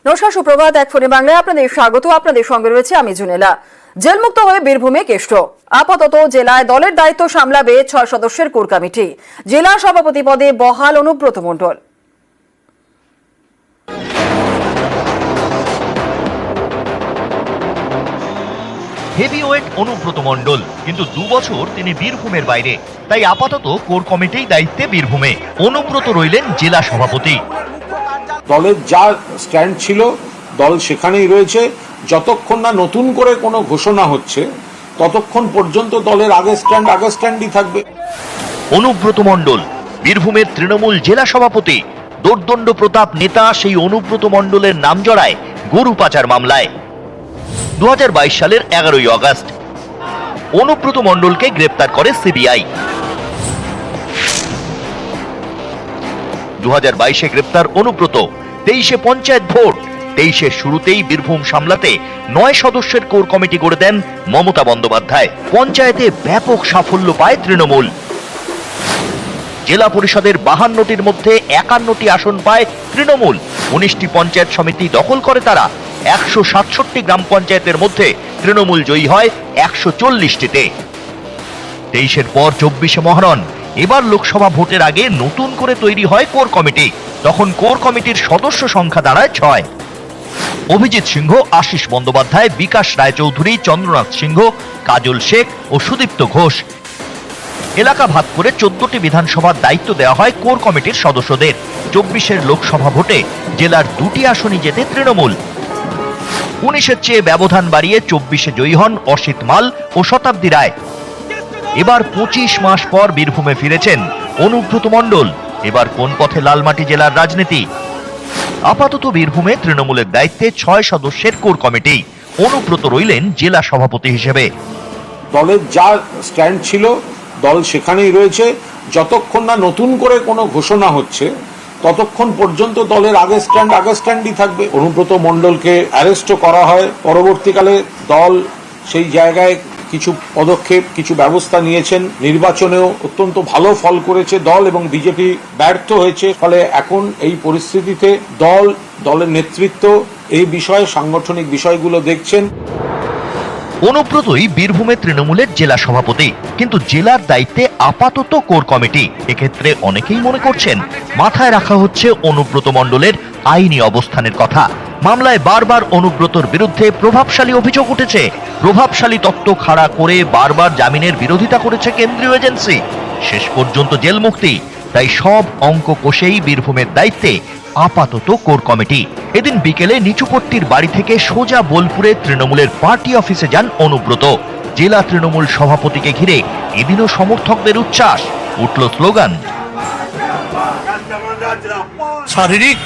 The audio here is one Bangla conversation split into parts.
নমস্কার, সুপ্রভাত। এক ফোনে বাংলায় আপনাদের স্বাগত। আপনাদের সঙ্গে রয়েছে আমি জুনেলা। জেলমুক্ত হয়ে বীরভূমে কেষ্ট। আপাতত জেলায় দলের দায়িত্ব সামলাবে 6 সদস্যের কোর কমিটি। জেলা সভাপতি পদে বহাল অনুব্রত মণ্ডল। হেভিওয়েট অনুব্রত মণ্ডল, কিন্তু 2 বছর তিনি বীরভূমের বাইরে, তাই আপাতত কোর কমিটির দায়িত্বে বীরভূমে। অনুব্রত রইলেন জেলা সভাপতি। দলের যা স্ট্যান্ড ছিল দল সেখানেই রয়েছে। যতক্ষণ না নতুন করে কোনো ঘোষণা হচ্ছে ততক্ষণ পর্যন্ত দলের আগের স্ট্যান্ডই থাকবে। অনুব্রত মণ্ডল বীরভূমের তৃণমূল জেলা সভাপতি। দোর্দণ্ড প্রতাপ নেতা সেই অনুব্রত মণ্ডলের নাম জড়ায় গরু পাচার মামলায়। 2022 সালের 11ই আগস্ট অনুব্রত মণ্ডলকে গ্রেপ্তার করে সিবিআই। 2022-এ গ্রেপ্তার অনুব্রত। 23-এ পঞ্চায়েত ভোট। 23-এর শুরুতেই বীরভূম সামলাতে 9 সদস্যের কোর কমিটি গড়ে দেন মমতা বন্দ্যোপাধ্যায়। পঞ্চায়েতে ব্যাপক সাফল্য পায় তৃণমূল। জেলা পরিষদের 52টির মধ্যে 51টি আসন পায় তৃণমূল। 19টি পঞ্চায়েত সমিতি দখল করে তারা। 167টি গ্রাম পঞ্চায়েতের মধ্যে তৃণমূল জয়ী হয় 140টিতে। 23-এর পর 24-এ মহারণ। এবার লোকসভা ভোটের আগে নতুন করে তৈরি হয় কোর কমিটি। তখন কোর কমিটির সদস্য সংখ্যা দাঁড়ায় 6। অভিজিৎ সিংহ, আশিস বন্দ্যোপাধ্যায়, বিকাশ রায়চৌধুরী, চন্দ্রনাথ সিংহ, কাজল শেখ ও সুদীপ্ত ঘোষ। এলাকা ভাগ করে 14টি বিধানসভার দায়িত্ব দেওয়া হয় কোর কমিটির সদস্যদের। 24-এর লোকসভা ভোটে জেলার 2টি আসনই জেতে তৃণমূল। 19-এর চেয়ে ব্যবধান বাড়িয়ে 24-এ জয়ী হন অসিত মাল ও শতাব্দী রায়। এবার 25 মাস পর বীরভূমে ফিরেছেন অনুব্রত মণ্ডল। এবার কোন পথে লালমাটি জেলার রাজনীতি? আপাতত বীরভূমে তৃণমূলের দায়িত্বে 6 সদস্যের কোর কমিটি। অনুব্রত রইলেন জেলা সভাপতি হিসেবে। দলের যা স্ট্যান্ড ছিল দল সেখানেই রয়েছে। যতক্ষণ না নতুন করে কোনো ঘোষণা হচ্ছে ততক্ষণ পর্যন্ত দলের আগের স্ট্যান্ডই থাকবে। অনুব্রত মণ্ডলকে অ্যারেস্টও করা হয়। পরবর্তীকালে দল সেই জায়গায় কিছু পদক্ষেপ, কিছু ব্যবস্থা নিয়েছেন। নির্বাচনেও অত্যন্ত ভালো ফল করেছে দল এবং বিজেপি ব্যর্থ হয়েছে। ফলে এখন এই পরিস্থিতিতে দলের নেতৃত্ব এই বিষয়ে সাংগঠনিক বিষয়গুলো দেখছেন। অনুব্রতই বীরভূমে তৃণমূলের জেলা সভাপতি, কিন্তু জেলার দায়িত্বে আপাতত কোর কমিটি। এক্ষেত্রে অনেকেই মনে করছেন মাথায় রাখা হচ্ছে অনুব্রত মণ্ডলের আইনি অবস্থানের কথা। মামলায় বারবার অনুব্রতর বিরুদ্ধে প্রভাবশালী অভিযোগ উঠেছে। প্রভাবশালী তত্ত্ব খাড়া করে বারবার জামিনের বিরোধিতা করেছে কেন্দ্রীয় এজেন্সি। শেষ পর্যন্ত জেল মুক্তি। তাই সব অঙ্ক কষেই বীরভূমের দায়িত্বে আপাতত কোর কমিটি। এদিন বিকেলে নিচুপট্টির বাড়ি থেকে সোজা বোলপুরে তৃণমূলের পার্টি অফিসে যান অনুব্রত। জেলা তৃণমূল সভাপতিকে ঘিরে এদিনও সমর্থকদের উচ্ছ্বাস। উঠল স্লোগান। শারীরিক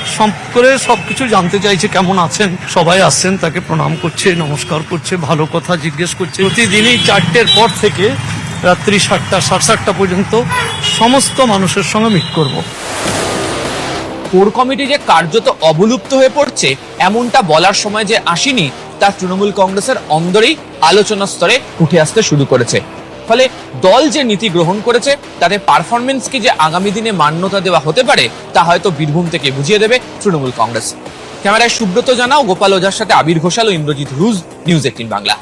করে সবকিছু জানতে চাইছে, কেমন আছেন। সবাই আসছেন, তাকে প্রণাম করছে, নমস্কার করছে, ভালো কথা জিজ্ঞেস করছে। প্রতিদিনই 4টের পর থেকে রাত্রি 7টা, 7:30 পর্যন্ত সমস্ত মানুষের সঙ্গে মিট করব। কোর কমিটি যে কার্যত অবলুপ্ত হয়ে পড়ছে এমনটা বলার সময় যে আসেনি, তা তৃণমূল কংগ্রেসের অন্দরেই আলোচনা স্তরে উঠে আসতে শুরু করেছে। ফলে দল যে নীতি গ্রহণ করেছে তাতে পারফরমেন্সকে যে আগামী দিনে মান্যতা দেওয়া হতে পারে তা হয়তো বীরভূম থেকে বুঝিয়ে দেবে তৃণমূল কংগ্রেস। ক্যামেরায় সুব্রত জানা ও গোপাল ওঝার সাথে আবির ঘোষাল ও ইন্দ্রজিৎ রুজ, নিউজ 18 বাংলা।